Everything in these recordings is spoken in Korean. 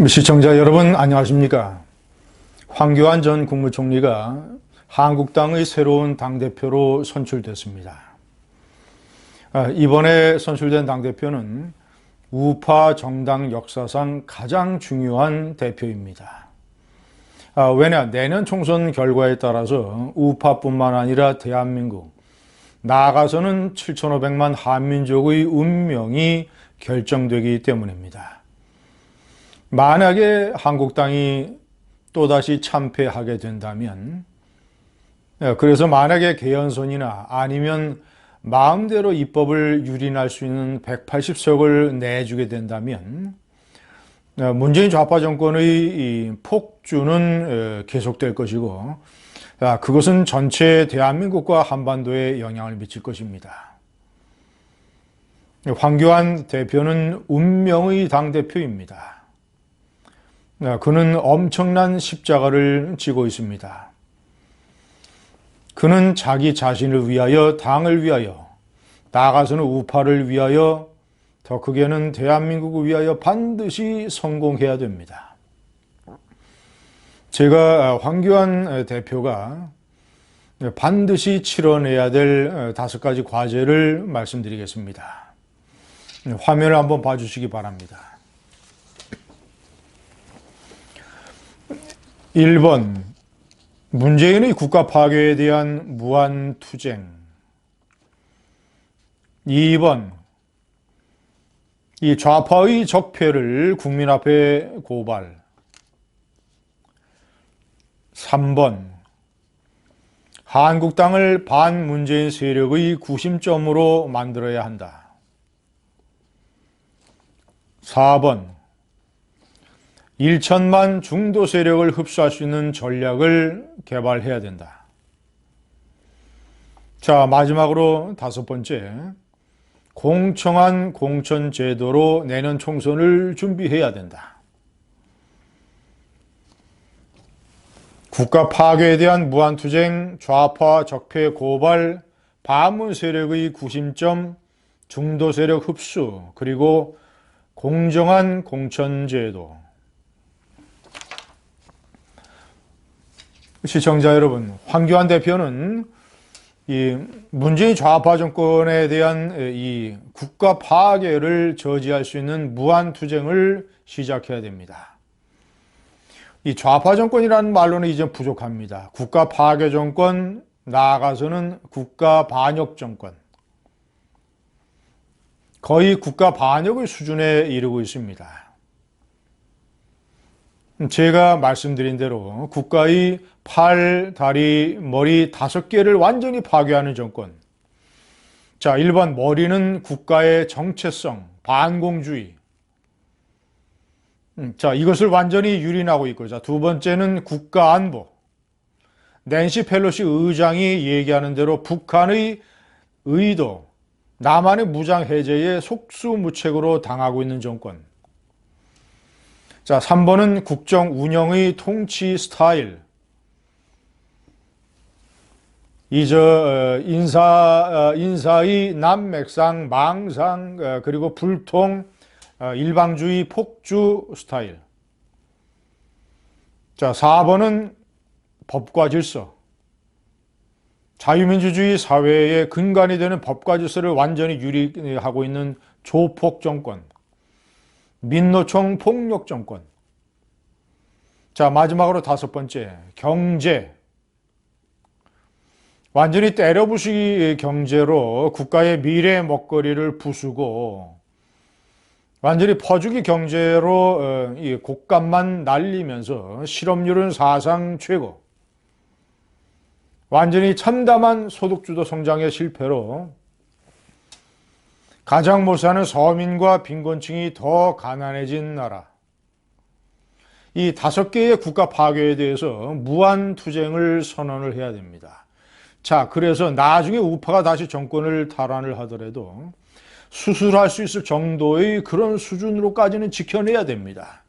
시청자 여러분 안녕하십니까? 황교안 전 국무총리가 한국당의 새로운 당대표로 선출됐습니다. 이번에 선출된 당대표는 우파 정당 역사상 가장 중요한 대표입니다. 왜냐, 내년 총선 결과에 따라서 우파뿐만 아니라 대한민국, 나아가서는 7,500만 한민족의 운명이 결정되기 때문입니다. 만약에 한국당이 또다시 참패하게 된다면, 그래서 만약에 개헌선이나 아니면 마음대로 입법을 유린할 수 있는 180석을 내주게 된다면 문재인 좌파 정권의 폭주는 계속될 것이고, 그것은 전체 대한민국과 한반도에 영향을 미칠 것입니다. 황교안 대표는 운명의 당대표입니다. 그는 엄청난 십자가를 지고 있습니다. 그는 자기 자신을 위하여, 당을 위하여, 나아가서는 우파를 위하여, 더 크게는 대한민국을 위하여 반드시 성공해야 됩니다. 제가 황교안 대표가 반드시 치러내야 될 5가지 과제를 말씀드리겠습니다. 화면을 한번 봐주시기 바랍니다. 1번, 문재인의 국가 파괴에 대한 무한 투쟁. 2번, 이 좌파의 적폐를 국민 앞에 고발. 3번, 한국당을 반문재인 세력의 구심점으로 만들어야 한다. 4번, 1천만 중도 세력을 흡수할 수 있는 전략을 개발해야 된다. 자, 마지막으로 5번째, 공정한 공천 제도로 내년 총선을 준비해야 된다. 국가 파괴에 대한 무한투쟁, 좌파 적폐 고발, 반문 세력의 구심점, 중도 세력 흡수, 그리고 공정한 공천 제도. 시청자 여러분, 황교안 대표는 이 문재인 좌파 정권에 대한 이 국가 파괴를 저지할 수 있는 무한 투쟁을 시작해야 됩니다. 이 좌파 정권이라는 말로는 이제 부족합니다. 국가 파괴 정권, 나아가서는 국가 반역 정권. 거의 국가 반역의 수준에 이르고 있습니다. 제가 말씀드린 대로 국가의 팔, 다리, 머리 5개를 완전히 파괴하는 정권. 자, 1번 머리는 국가의 정체성, 반공주의. 자, 이것을 완전히 유린하고 있고, 자, 2번째는 국가 안보. 낸시 펠로시 의장이 얘기하는 대로 북한의 의도, 남한의 무장 해제에 속수무책으로 당하고 있는 정권. 자, 3번은 국정 운영의 통치 스타일. 인사의 난맥상, 망상, 그리고 불통, 일방주의, 폭주 스타일. 자, 4번은 법과 질서. 자유민주주의 사회의 근간이 되는 법과 질서를 완전히 유린하고 있는 조폭 정권. 민노총 폭력 정권. 자, 마지막으로 5번째, 경제. 완전히 때려부수기 경제로 국가의 미래 먹거리를 부수고, 완전히 퍼주기 경제로 이 곡값만 날리면서 실업률은 사상 최고. 완전히 참담한 소득주도 성장의 실패로 가장 못 사는 서민과 빈곤층이 더 가난해진 나라. 이 5개의 국가 파괴에 대해서 무한 투쟁을 선언을 해야 됩니다. 자, 그래서 나중에 우파가 다시 정권을 탈환을 하더라도 수술할 수 있을 정도의 그런 수준으로까지는 지켜내야 됩니다.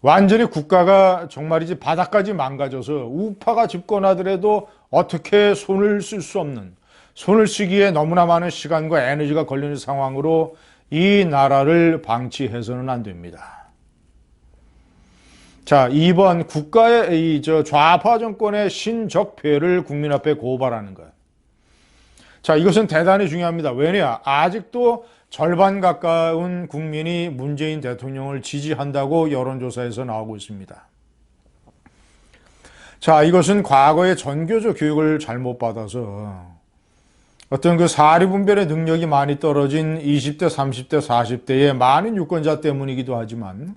완전히 국가가 정말이지 바닥까지 망가져서 우파가 집권하더라도 어떻게 손을 쓸 수 없는, 손을 쓰기에 너무나 많은 시간과 에너지가 걸리는 상황으로 이 나라를 방치해서는 안 됩니다. 자, 2번 국가의 좌파 정권의 신적폐를 국민 앞에 고발하는 것. 자, 이것은 대단히 중요합니다. 왜냐? 아직도 절반 가까운 국민이 문재인 대통령을 지지한다고 여론조사에서 나오고 있습니다. 자, 이것은 과거의 전교조 교육을 잘못 받아서 어떤 그 사리분별의 능력이 많이 떨어진 20대, 30대, 40대의 많은 유권자 때문이기도 하지만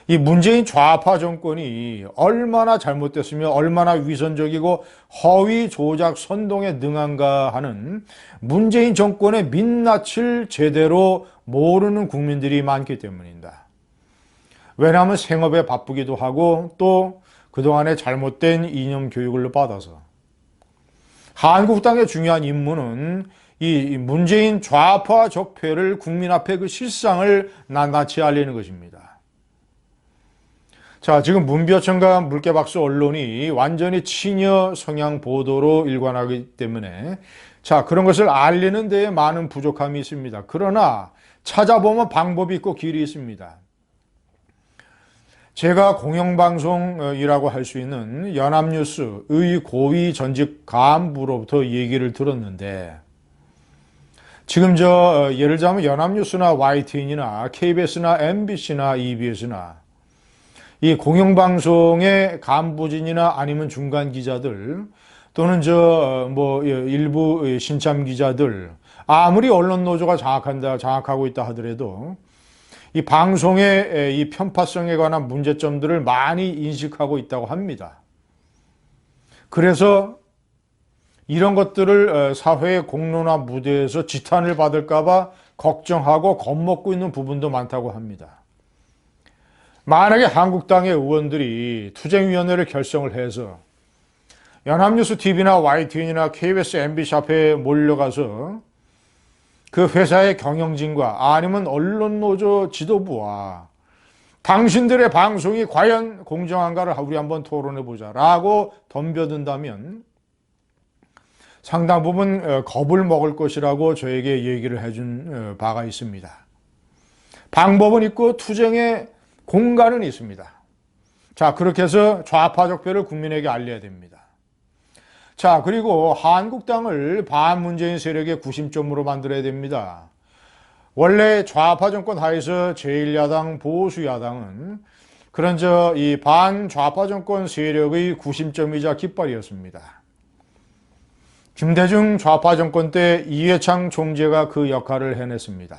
이 문재인 좌파 정권이 얼마나 잘못됐으며 얼마나 위선적이고 허위 조작 선동에 능한가 하는 문재인 정권의 민낯을 제대로 모르는 국민들이 많기 때문입니다. 왜냐하면 생업에 바쁘기도 하고 또 그동안에 잘못된 이념 교육을 받아서 한국당의 중요한 임무는 이 문재인 좌파 적폐를 국민 앞에 그 실상을 낱낱이 알리는 것입니다. 자, 지금 문비어천과 물개박수 언론이 완전히 친여 성향 보도로 일관하기 때문에 자, 그런 것을 알리는 데에 많은 부족함이 있습니다. 그러나 찾아보면 방법이 있고 길이 있습니다. 제가 공영방송이라고 할 수 있는 연합뉴스의 고위 전직 간부로부터 얘기를 들었는데 지금 예를 들자면 연합뉴스나 YTN이나 KBS나 MBC나 EBS나 이 공영방송의 간부진이나 아니면 중간 기자들 또는 일부 신참 기자들 아무리 언론 노조가 장악하고 있다 하더라도 이 방송의 이 편파성에 관한 문제점들을 많이 인식하고 있다고 합니다. 그래서 이런 것들을 사회의 공론화 무대에서 지탄을 받을까봐 걱정하고 겁먹고 있는 부분도 많다고 합니다. 만약에 한국당의 의원들이 투쟁위원회를 결성을 해서 연합뉴스 TV나 YTN이나 KBS, MBC 앞에 몰려가서 그 회사의 경영진과 아니면 언론노조 지도부와 당신들의 방송이 과연 공정한가를 우리 한번 토론해보자 라고 덤벼든다면 상당 부분 겁을 먹을 것이라고 저에게 얘기를 해준 바가 있습니다. 방법은 있고 투쟁의 공간은 있습니다. 자, 그렇게 해서 좌파 적폐를 국민에게 알려야 됩니다. 자, 그리고 한국당을 반문재인 세력의 구심점으로 만들어야 됩니다. 원래 좌파 정권 하에서 제1야당 보수야당은 그런 이 반좌파 정권 세력의 구심점이자 깃발이었습니다. 김대중 좌파 정권 때 이회창 총재가 그 역할을 해냈습니다.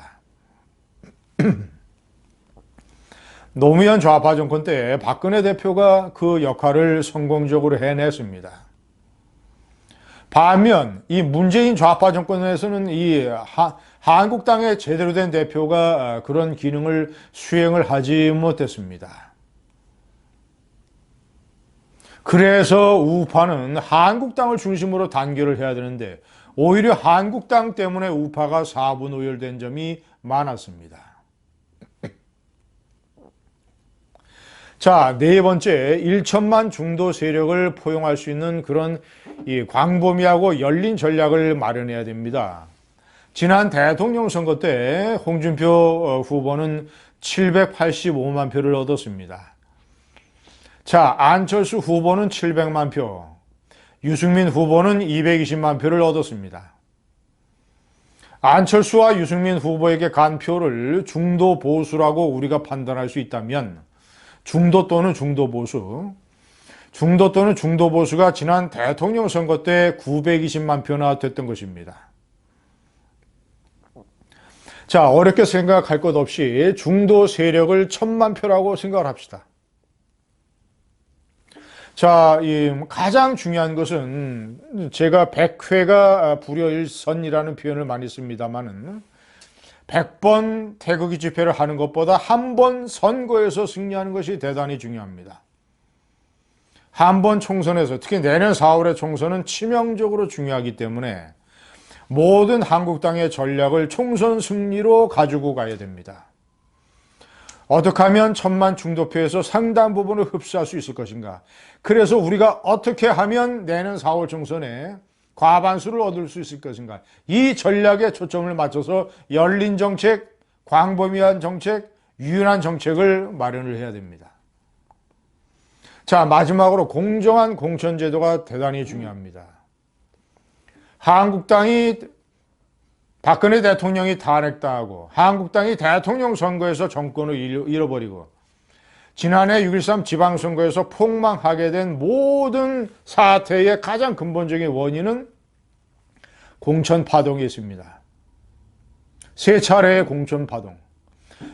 노무현 좌파 정권 때 박근혜 대표가 그 역할을 성공적으로 해냈습니다. 반면 이 문재인 좌파 정권에서는 이 한국당의 제대로 된 대표가 그런 기능을 수행을 하지 못했습니다. 그래서 우파는 한국당을 중심으로 단결을 해야 되는데 오히려 한국당 때문에 우파가 사분오열된 점이 많았습니다. 자, 네 번째, 1천만 중도 세력을 포용할 수 있는 그런 이 광범위하고 열린 전략을 마련해야 됩니다. 지난 대통령 선거 때 홍준표 후보는 785만 표를 얻었습니다. 자, 안철수 후보는 700만 표, 유승민 후보는 220만 표를 얻었습니다. 안철수와 유승민 후보에게 간 표를 중도 보수라고 우리가 판단할 수 있다면 중도 또는 중도 보수, 중도 또는 중도 보수가 지난 대통령 선거 때 920만 표나 됐던 것입니다. 자, 어렵게 생각할 것 없이 중도 세력을 1000만 표라고 생각을 합시다. 자, 가장 중요한 것은 제가 100회가 불여일선이라는 표현을 많이 씁니다만은 100번 태극기 집회를 하는 것보다 한 번 선거에서 승리하는 것이 대단히 중요합니다. 한 번 총선에서 특히 내년 4월의 총선은 치명적으로 중요하기 때문에 모든 한국당의 전략을 총선 승리로 가지고 가야 됩니다. 어떻게 하면 1000만 중도표에서 상당 부분을 흡수할 수 있을 것인가. 그래서 우리가 어떻게 하면 내년 4월 총선에 과반수를 얻을 수 있을 것인가. 이 전략에 초점을 맞춰서 열린 정책, 광범위한 정책, 유연한 정책을 마련을 해야 됩니다. 자, 마지막으로 공정한 공천제도가 대단히 중요합니다. 한국당이 박근혜 대통령이 탄핵당하고 한국당이 대통령 선거에서 정권을 잃어버리고 지난해 6.13 지방선거에서 폭망하게 된 모든 사태의 가장 근본적인 원인은 공천파동이 있습니다. 세 차례의 공천파동.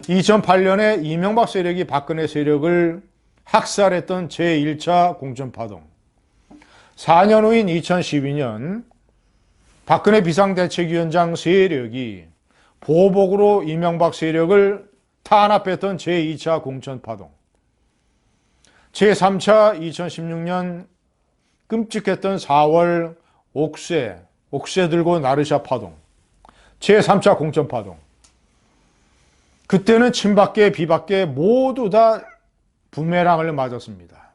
2008년에 이명박 세력이 박근혜 세력을 학살했던 제1차 공천파동. 4년 후인 2012년 박근혜 비상대책위원장 세력이 보복으로 이명박 세력을 탄압했던 제2차 공천파동. 제3차 2016년 끔찍했던 4월 옥새 들고 나르샤 파동. 제3차 공천파동. 그때는 친박계 비박계 모두 다 부메랑을 맞았습니다.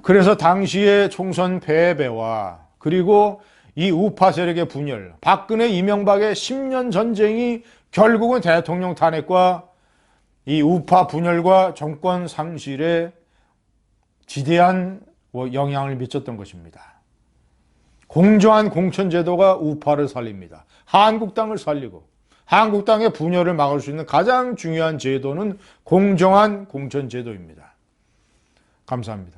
그래서 당시의 총선 패배와 그리고 이 우파 세력의 분열, 박근혜 이명박의 10년 전쟁이 결국은 대통령 탄핵과 이 우파 분열과 정권 상실에 지대한 영향을 미쳤던 것입니다. 공정한 공천제도가 우파를 살립니다. 한국당을 살리고 한국당의 분열을 막을 수 있는 가장 중요한 제도는 공정한 공천제도입니다. 감사합니다.